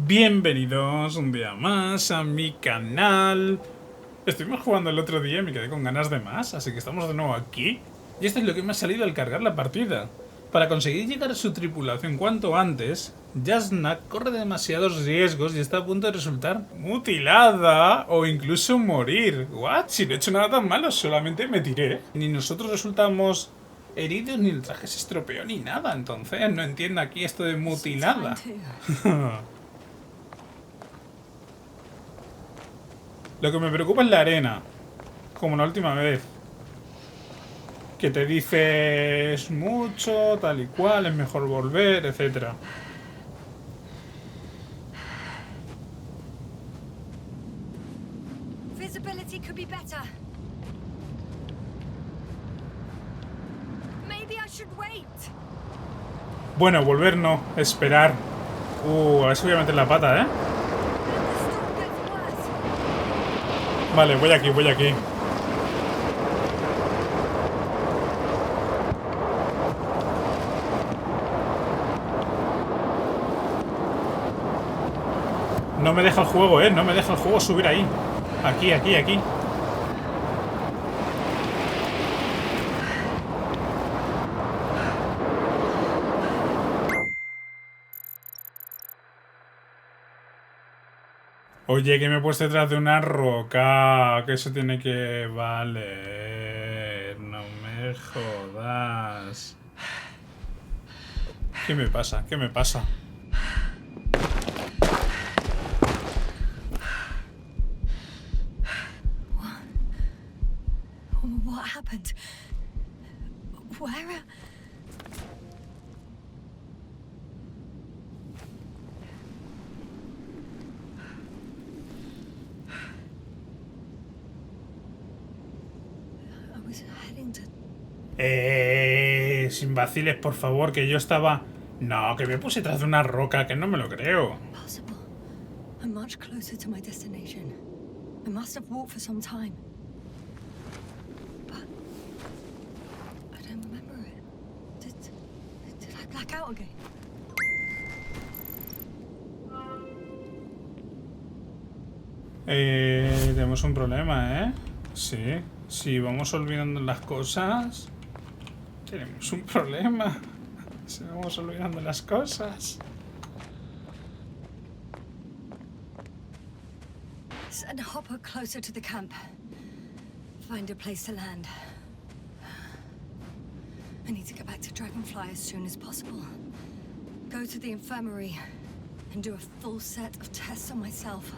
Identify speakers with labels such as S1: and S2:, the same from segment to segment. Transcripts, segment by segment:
S1: Bienvenidos un día más a mi canal. Estuvimos jugando el otro día y me quedé con ganas de más, así que estamos de nuevo aquí. Y esto es lo que me ha salido al cargar la partida. Para conseguir llegar a su tripulación cuanto antes, Jasna corre demasiados riesgos y está a punto de resultar mutilada o incluso morir. ¿What? Si no he hecho nada tan malo, solamente me tiré. Ni nosotros resultamos heridos, ni el traje se estropeó, ni nada. Entonces no entiendo aquí esto de mutilada. Lo que me preocupa es la arena, como la última vez. Que te dices mucho, tal y cual, es mejor volver, etcétera.
S2: Visibility could be better. Maybe I should wait.
S1: Bueno, volver no, esperar. A ver si voy a meter la pata, ¿eh? Vale, voy aquí, voy aquí. No me deja el juego, no me deja el juego subir ahí. Aquí, aquí, aquí. Oye, que me he puesto detrás de una roca. Que eso tiene que valer. No me jodas. ¿Qué me pasa? ¿Qué me pasa?
S2: What happened? Where? I was heading to.
S1: Sin vaciles, por favor, que yo estaba... No, que me puse detrás de una roca, que no me lo creo.
S2: Possible. I'm much closer to my destination. I must have walked for some time. But I don't remember it. Did I black out again?
S1: Tenemos un problema, ¿eh? Sí, si vamos olvidando las cosas, tenemos un problema. Si vamos olvidando las cosas.
S2: Send a hopper closer to the camp. Find a place to land. I need to get back to Dragonfly as soon as possible. Go to the infirmary and do a full set of tests on myself.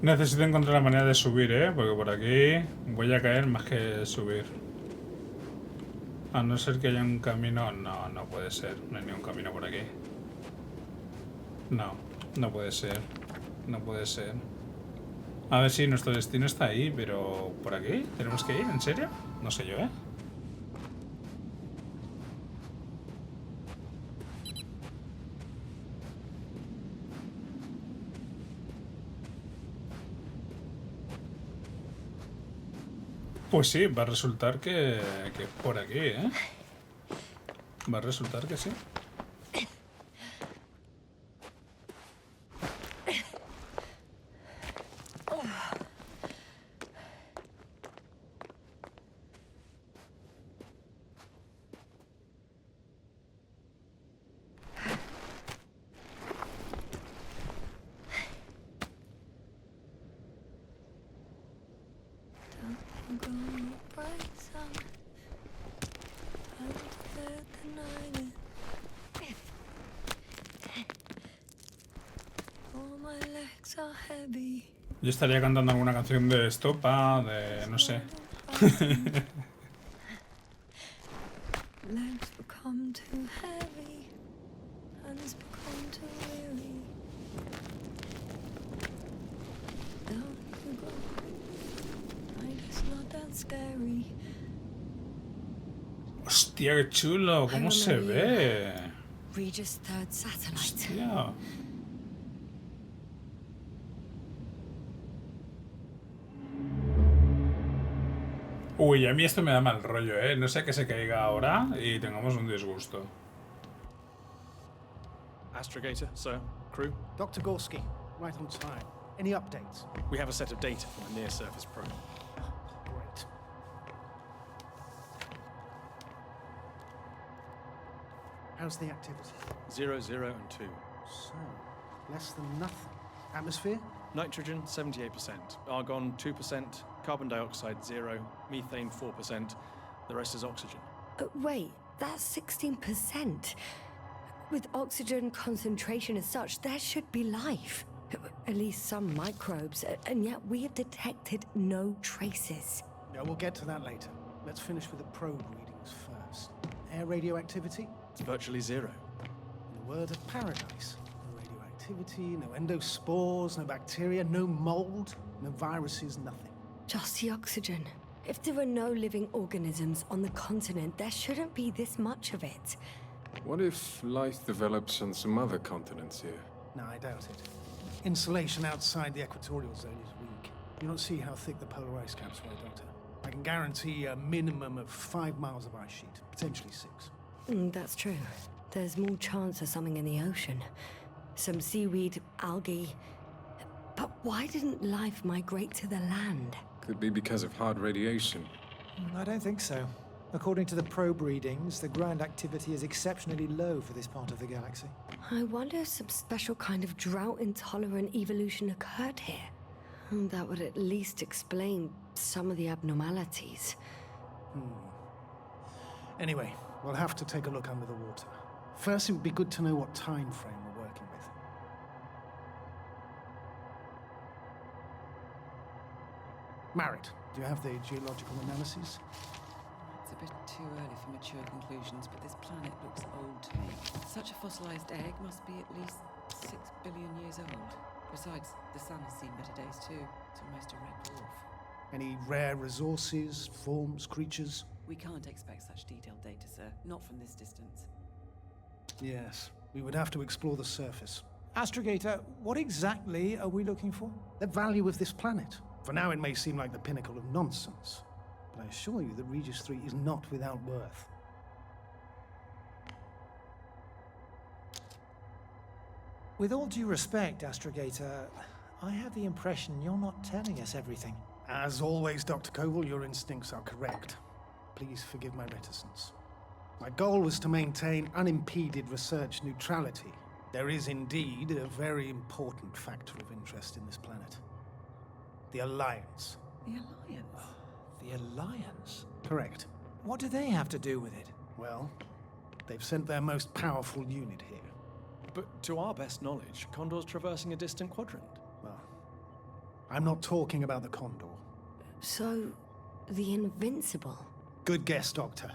S1: Necesito encontrar la manera de subir, ¿eh? Porque por aquí voy a caer más que subir. A no ser que haya un camino... No, no puede ser. No hay ningún camino por aquí. No, no puede ser. No puede ser. A ver si nuestro destino está ahí, pero... ¿Por aquí? ¿Tenemos que ir? ¿En serio? No sé yo, ¿eh? Pues sí, va a resultar que por aquí, ¿eh? Va a resultar que sí. Yo estaría cantando alguna canción de estopa, de... no sé. Hostia, qué chulo, ¿cómo se ve?
S2: Regis' third satellite.
S1: Hostia. Uy, a mí esto me da mal rollo, ¿eh? No sé que se caiga ahora y tengamos un disgusto.
S3: Astrogator, sir, crew.
S4: Dr. Gorski, right on time. Any updates?
S3: We have a set of data from a near-surface probe.
S4: Great. How's the activity?
S3: 0, 0, and 2.
S4: So, less than nothing. Atmosphere?
S3: Nitrogen, 78%. Argon, 2%. Carbon dioxide, 0. Methane, 4%. The rest is oxygen.
S2: Wait, that's 16%. With oxygen concentration as such, there should be life. At least some microbes, and yet we have detected no traces.
S4: Yeah, we'll get to that later. Let's finish with the probe readings first. Air radioactivity?
S3: It's virtually 0.
S4: In a word, of paradise. No radioactivity, no endospores, no bacteria, no mold, no viruses, nothing.
S2: Just the oxygen. If there are no living organisms on the continent, there shouldn't be this much of it.
S5: What if life develops on some other continents here?
S4: No, I doubt it. Insulation outside the equatorial zone is weak. You don't see how thick the polar ice caps were, Doctor. I can guarantee a minimum of 5 miles of ice sheet, potentially 6.
S2: That's true. There's more chance of something in the ocean. Some seaweed, algae. But why didn't life migrate to the land?
S5: Could be because of hard radiation.
S6: I don't think so. According to the probe readings, the ground activity is exceptionally low for this part of the galaxy.
S2: I wonder if some special kind of drought-intolerant evolution occurred here. That would at least explain some of the abnormalities.
S4: Anyway, we'll have to take a look under the water. First, it would be good to know what time frame we're working with. Marit, do you have the geological analyses?
S7: It's a bit too early for mature conclusions, but this planet looks old to me. Such a fossilized egg must be at least 6 billion years old. Besides, the sun has seen better days too. It's almost a red dwarf.
S4: Any rare resources, forms, creatures?
S7: We can't expect such detailed data, sir. Not from this distance.
S4: Yes, we would have to explore the surface.
S6: Astrogator, what exactly are we looking for?
S4: The value of this planet. For now, it may seem like the pinnacle of nonsense, but I assure you that Regis 3 is not without worth.
S6: With all due respect, Astrogator, I have the impression you're not telling us everything.
S4: As always, Dr. Koval, your instincts are correct. Please forgive my reticence. My goal was to maintain unimpeded research neutrality. There is indeed a very important factor of interest in this planet. The Alliance.
S7: The Alliance?
S6: The Alliance?
S4: Correct.
S6: What do they have to do with it?
S4: Well, they've sent their most powerful unit here.
S3: But to our best knowledge, Condor's traversing a distant quadrant.
S4: Well, I'm not talking about the Condor.
S2: So, the Invincible.
S4: Good guess, Doctor.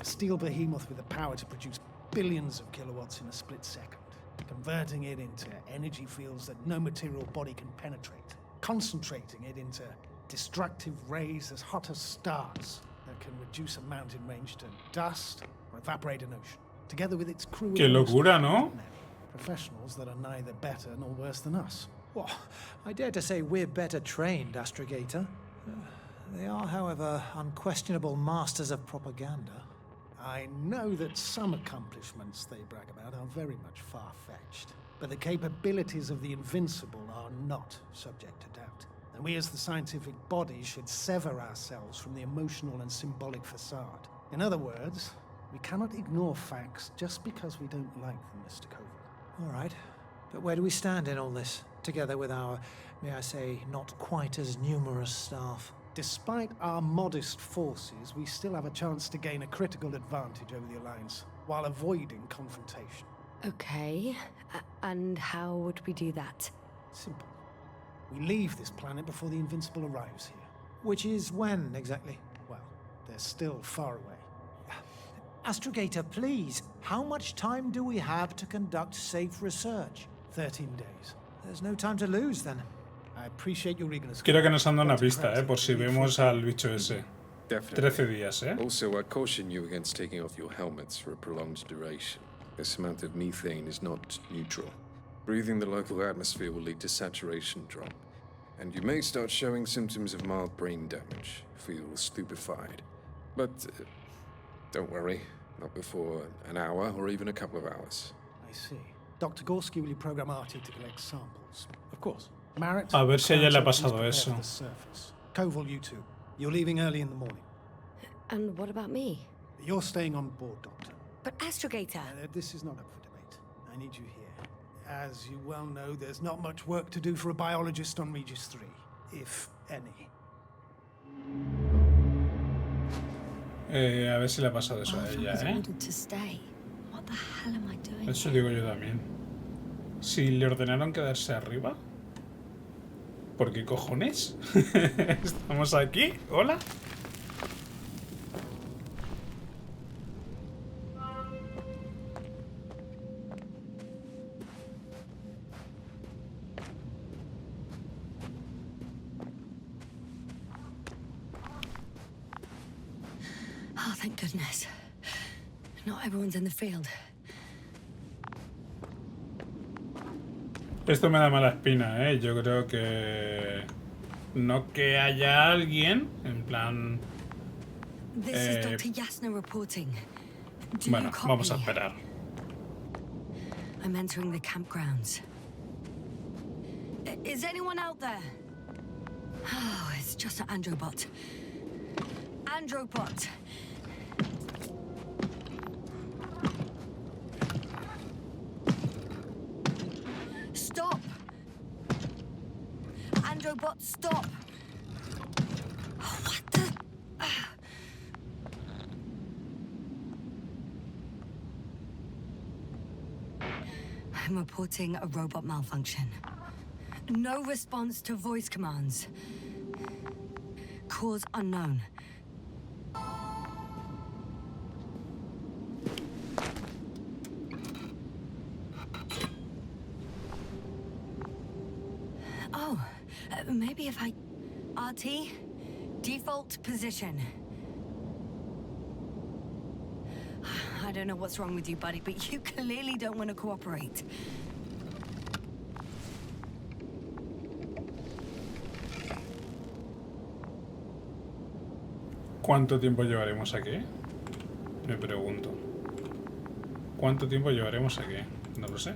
S4: A steel behemoth with the power to produce billions of kilowatts in a split second, converting it into energy fields that no material body can penetrate, concentrating it into destructive rays as hot as stars that can reduce a mountain range to dust or evaporate an ocean, together with its crew.
S1: Qué locura, ¿no?
S4: Professionals that are neither better nor worse than us.
S6: Well, I dare to say we're better trained, Astrogator. They are, however, unquestionable masters of propaganda.
S4: I know that some accomplishments they brag about are very much far-fetched, but the capabilities of the Invincible are not subject to doubt. And we as the scientific body should sever ourselves from the emotional and symbolic facade. In other words, we cannot ignore facts just because we don't like them, Mr. Koval.
S6: All right. But where do we stand in all this, together with our, may I say, not quite as numerous staff?
S4: Despite our modest forces, we still have a chance to gain a critical advantage over the Alliance, while avoiding confrontation.
S2: Okay, and how would we do that?
S4: Simple. We leave this planet before the Invincible arrives here.
S6: Which is when, exactly?
S4: Well, they're still far away.
S6: Astrogator, please, how much time do we have to conduct safe research?
S4: 13 days.
S6: There's no time to lose, then.
S4: I appreciate your eagerness.
S1: Quiero que nos han dado una pista, por si vemos al bicho ese.
S5: Definitely.
S1: 13 días, ¿eh?
S5: Also, I caution you against taking off your helmets for a prolonged duration. This amount of methane is not neutral. Breathing the local atmosphere will lead to saturation drop. and you may start showing symptoms of mild brain damage. Feel stupefied. But don't worry, not before an hour or even a couple of hours.
S4: I see. Dr. Gorski, will you program Artie to collect samples?
S3: Of course.
S4: Merritt,
S1: A ver si a ella le ha
S4: please
S1: pasado
S4: prepare
S1: eso.
S4: for the surface. Koval, you two. You're leaving early in the morning.
S2: And what about me?
S4: You're staying on board, Doctor.
S2: But Astrogator!
S4: This is not up for debate. I need you here. As you well know, there's not much work to do for a biologist on Regis 3, if any.
S1: A ver si le ha pasado eso a
S2: Arthur
S1: ella,
S2: was
S1: ¿eh?
S2: ordered to stay. What the hell am I doing?
S1: Eso digo yo también. Si le ordenaron quedarse arriba, ¿por qué cojones? ¿Estamos aquí? ¿Hola?
S2: Oh, thank goodness. Not everyone's in the field.
S1: Esto me da mala espina, ¿eh? Yo creo que... No que haya alguien, en plan...
S2: This is Dr. Yasna reporting. Do
S1: Bueno,
S2: you copy?
S1: vamos a esperar.
S2: I'm entering the campgrounds. Is anyone out there? Oh, it's just an Androbot. Androbot! Stop! Androbot, stop! Oh, what the... I'm reporting a robot malfunction. No response to voice commands. Cause unknown. Oh, maybe if I... RT? Default position. I don't know what's wrong with you, buddy, but you clearly don't want to cooperate.
S1: ¿Cuánto tiempo llevaremos aquí? Me pregunto. ¿Cuánto tiempo llevaremos aquí? No lo sé.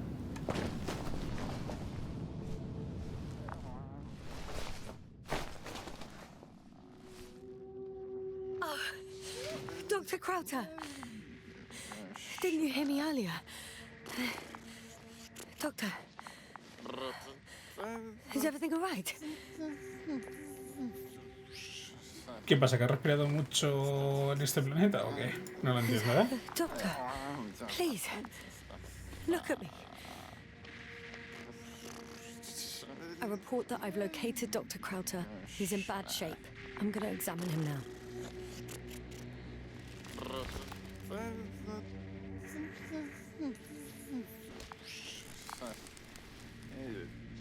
S2: Oh, Dr. Crowther. Didn't you hear me earlier? Doctor. Is everything all right?
S1: ¿Qué pasa? ¿Que has respirado mucho en este planeta o qué? No lo entiendo, ¿eh?
S2: Doctor, please, look at me. I report that I've located Dr. Crowther. He's in bad shape. I'm going to examine him now.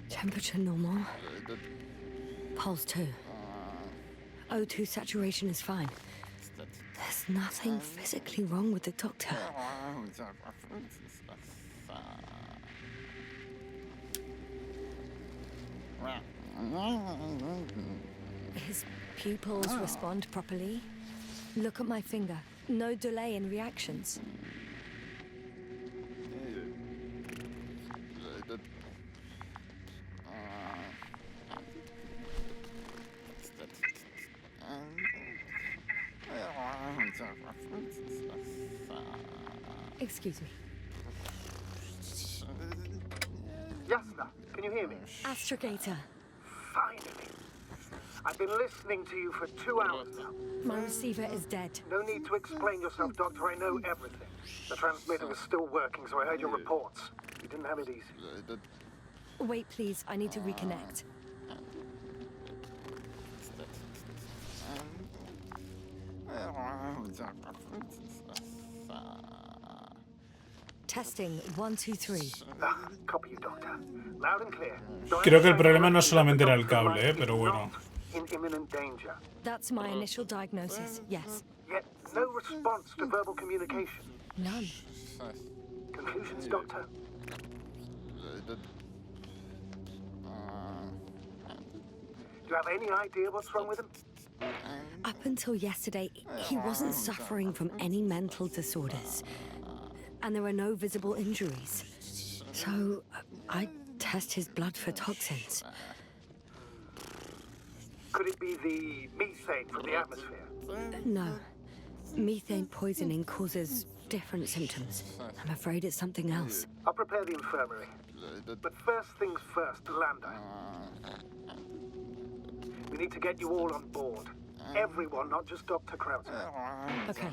S2: Temperature normal. Pulse 2. O2 saturation is fine. There's nothing physically wrong with the doctor. His pupils respond properly. Look at my finger. No delay in reactions. Excuse me.
S8: Yasna, can you hear me?
S2: Astrogator.
S8: Finally. I've been listening to you for 2 hours now.
S2: My receiver is dead.
S8: No need to explain yourself, Doctor. I know everything. The transmitter was still working, so I heard your reports. You didn't have it easy.
S2: Wait, please. I need to reconnect. Testing 1, 2, 3.
S8: Copy you, Doctor. Loud and clear.
S1: Creo que el problema no solamente era el cable, pero bueno.
S8: In imminent danger.
S2: That's my initial diagnosis, yes.
S8: Yet no response to verbal communication.
S2: None.
S8: Conclusions, Doctor? you have any idea what's wrong with him?
S2: Up until yesterday, he wasn't suffering from any mental disorders. And there are no visible injuries. So, I test his blood for toxins.
S8: Could it be the methane from the atmosphere?
S2: No. Methane poisoning causes different symptoms. I'm afraid it's something else.
S8: I'll prepare the infirmary. But first things first, Landa. We need to get you all on board. Everyone, not just Dr. Krauser.
S2: Okay.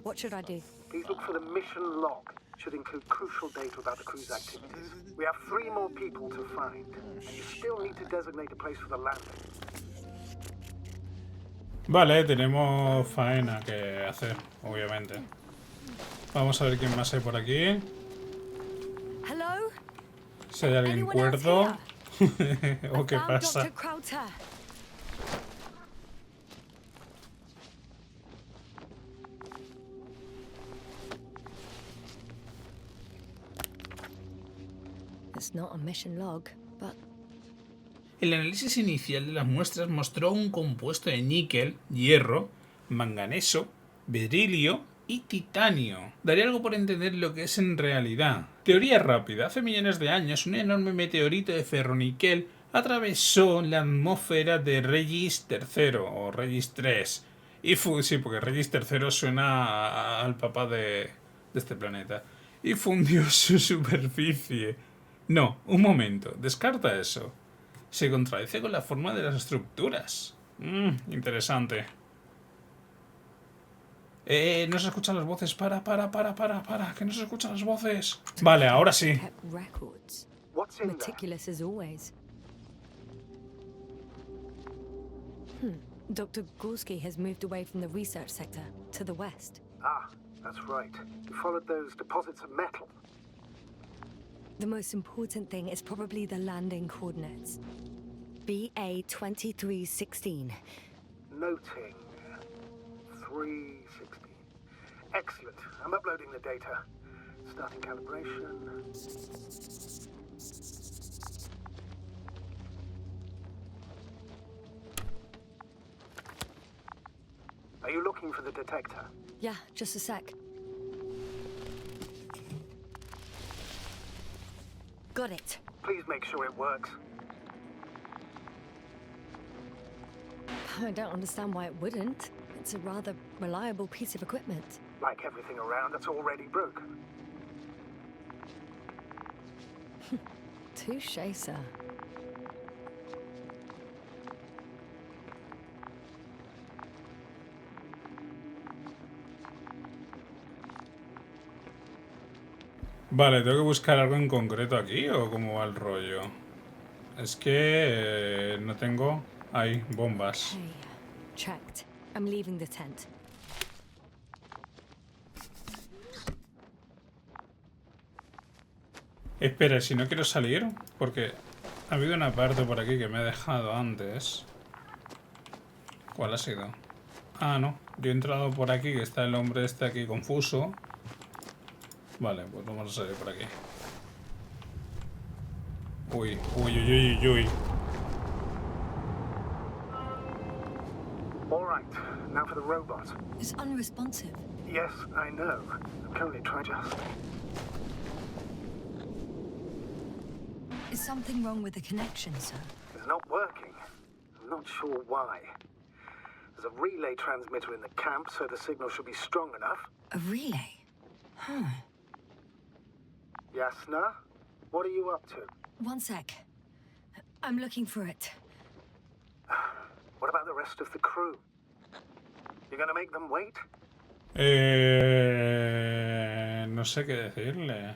S2: What should I do?
S8: Please look for the mission log. Should include crucial data about the crew's activities. We have 3 more people to find. And you still need to designate a place for the landing.
S1: Vale, tenemos faena que hacer, obviamente. Vamos a ver quién más hay por aquí.
S2: Hello?
S1: Si hay alguien cuerdo. ¿O qué pasa?
S2: Dr. Krauser. It's not a mission log, but
S1: El análisis inicial de las muestras mostró un compuesto de níquel, hierro, manganeso, berilio y titanio. Daría algo por entender lo que es en realidad. Teoría rápida. Hace millones de años, un enorme meteorito de ferro-níquel atravesó la atmósfera de Regis III o Regis III. Y sí, porque Regis III suena al papá de este planeta. Y fundió su superficie. No, un momento, descarta eso. Se contradice con la forma de las estructuras. Interesante. No se escuchan las voces. Para, que no se escuchan las voces. Vale, ahora sí.
S8: What's in there?
S2: meticulous as always. Dr. Gorski has moved away from the research sector to the west.
S8: Ah, that's right. You followed those deposits of metal.
S2: The most important thing is probably the landing coordinates. BA 2316.
S8: Noting. 316. Excellent. I'm uploading the data. Starting calibration. Are you looking for the detector?
S2: Yeah, just a sec. Got it.
S8: Please make sure it works.
S2: I don't understand why it wouldn't. It's a rather reliable piece of equipment.
S8: Like everything around that's already broken.
S2: Touché, sir.
S1: Vale, ¿tengo que buscar algo en concreto aquí o cómo va el rollo? Es que no tengo... Ahí, bombas.
S2: Hey, checked. I'm leaving the tent.
S1: Espera, si no quiero salir, porque ha habido una parte por aquí que me he dejado antes. ¿Cuál ha sido? Ah, no. Yo he entrado por aquí, que está el hombre este aquí confuso. Vale, pues vamos a salir por aquí. Uy, uy, uy, uy, uy.
S8: All right, now for the robot.
S2: It's unresponsive.
S8: Yes, I know. I'm currently trying to...
S2: Is something wrong with the connection, sir?
S8: It's not working. I'm not sure why. There's a relay transmitter in the camp, so the signal should be strong enough.
S2: A relay? Huh.
S8: Yasna, what are you up to?
S2: One sec. I'm looking for it.
S8: What about the rest of the crew? You gonna make them wait?
S1: No sé qué decirle.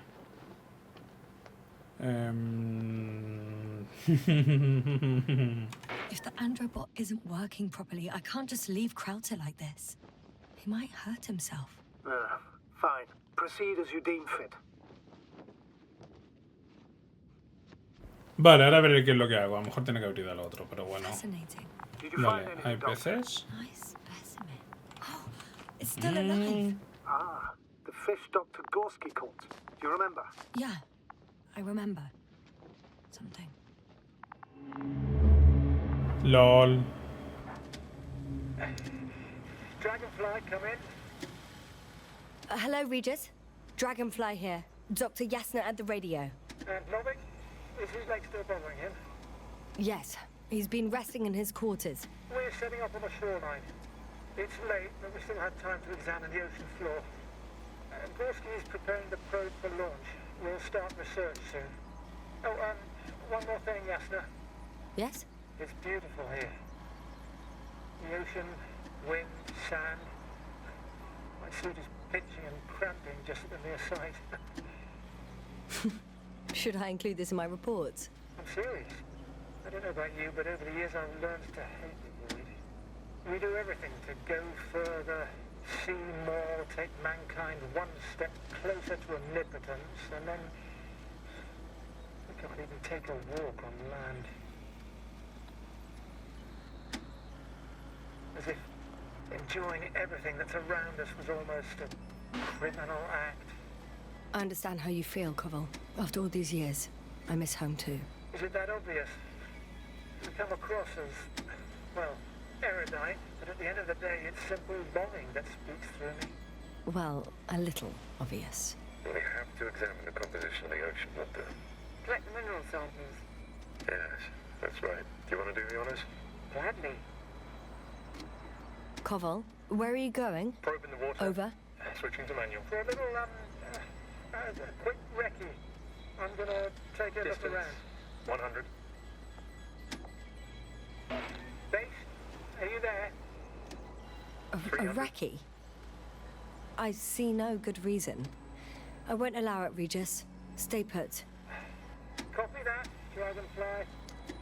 S2: If the androbot isn't working properly, I can't just leave Krauser like this. He might hurt himself.
S8: Fine. Proceed as you deem fit.
S1: Vale, ahora veré qué es lo que hago. A lo mejor tiene que abrir al otro, pero bueno.
S2: Fascinating.
S8: Did you
S1: Vale,
S8: find
S1: ¿hay
S8: anything, Doctor?
S1: peces?
S2: Nice specimen. Oh, it's still alive.
S8: Ah, the fish Dr. Gorski caught. Do you remember?
S2: Yeah, I remember. Something.
S1: LOL.
S8: Dragonfly, come in.
S2: Hello, Regis. Dragonfly here. Dr. Yasna at the radio.
S8: And Novik? Is his leg still bothering him?
S2: Yes, he's been resting in his quarters.
S8: We're setting up on the shoreline. It's late, but we still have time to examine the ocean floor. Gorski is preparing the probe for launch. We'll start research soon. Oh, one more thing, Yasna.
S2: Yes?
S8: It's beautiful here. The ocean, wind, sand. My suit is pinching and cramping just at the mere sight.
S2: Should I include this in my reports?
S8: I'm serious. I don't know about you, but over the years I've learned to hate the void. We do everything to go further, see more, take mankind one step closer to omnipotence, and then we can't even take a walk on land. As if enjoying everything that's around us was almost a criminal act.
S2: I understand how you feel, Koval. After all these years, I miss home too.
S8: Is it that obvious? We come across as, well, erudite, but at the end of the day, it's simple longing that speaks through me.
S2: Well, a little obvious.
S9: We have to examine the composition of the ocean, not the...
S7: Collect the mineral samples.
S9: Yes, that's right. Do you want to do the honors?
S8: Gladly.
S2: Koval, where are you going?
S9: Probe in the water.
S2: Over.
S9: Switching to manual.
S8: For a little, quick recce. I'm gonna take a look
S9: Distance.
S8: around.
S9: 100.
S8: Base, are you there?
S2: A
S9: 300.
S2: recce? I see no good reason. I won't allow it, Regis. Stay put.
S8: Copy that, Dragonfly.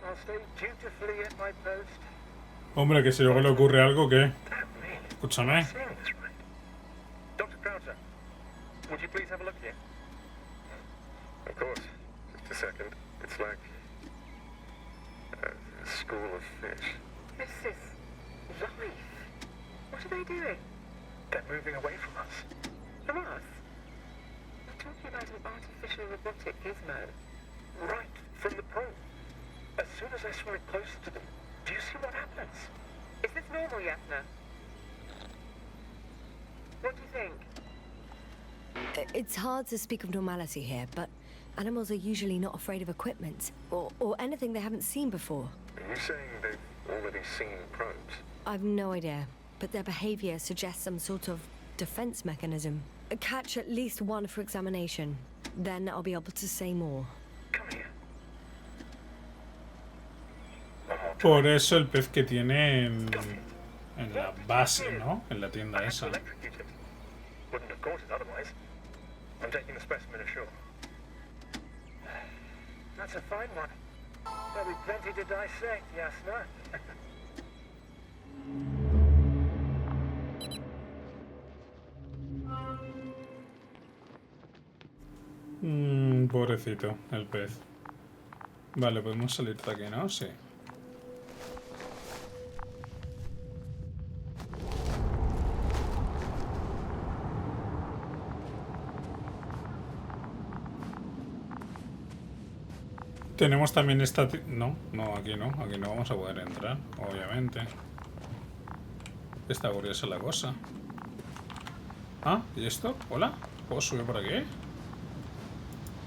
S8: I'll stay dutifully at my post.
S1: Hombre, que si luego le ocurre algo, ¿qué? Escúchame.
S9: Seeing this right. Dr. Croucher, would you please have a look here? Of course. Just a second. It's like a school of fish.
S8: This is life. What are they doing?
S9: They're moving away from us.
S8: From us? You're talking about an artificial robotic gizmo.
S9: Right from the probe. As soon as I swim it closer to them, do you see what happens?
S8: Is this normal, Yasna? What do you think?
S2: It's hard to speak of normality here, but animals are usually not afraid of equipment or anything they haven't seen before.
S9: Are you saying they've already seen probes?
S2: I've no idea, but their behavior suggests some sort of defense mechanism. Catch at least one for examination. Then I'll be able to say more.
S9: Come here.
S1: Por eso el pez que tiene en la base, ¿no? En la tienda esa.
S9: Electrocute it. Wouldn't have caught it otherwise. I'm taking the specimen ashore.
S8: That's a fine one. There'll be plenty to dissect, Yasna.
S1: Pobrecito, el pez. Vale, podemos salir de aquí, ¿no? Sí. Tenemos también esta... No, aquí no vamos a poder entrar, obviamente. Está curiosa la cosa. Ah, ¿y esto? Hola, ¿puedo subir por aquí?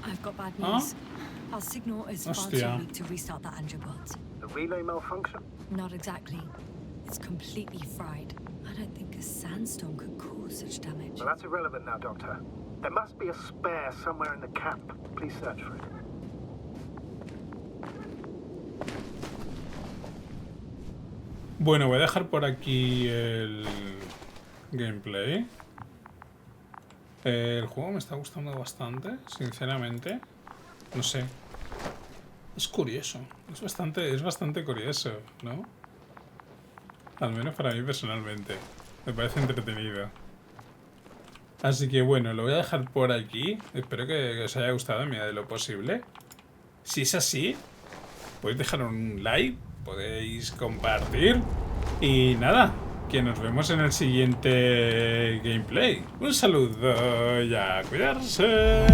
S2: I've got bad news. Our signal is far too
S1: Hostia.
S2: weak to restart the Androbot.
S8: The relay malfunction?
S2: Not exactly. It's completely fried. I don't think a sandstorm could cause such damage.
S8: Well, that's irrelevant now, Doctor. There must be a spare somewhere in the camp. Please search for it.
S1: Bueno, voy a dejar por aquí el gameplay. El juego me está gustando bastante, sinceramente. No sé. Es curioso. Es bastante curioso, ¿no? Al menos para mí personalmente. Me parece entretenido. Así que bueno, lo voy a dejar por aquí. Espero que os haya gustado en medida de lo posible. Si es así, podéis dejar un like, podéis compartir. Y nada, que nos vemos en el siguiente gameplay. Un saludo y a cuidarse.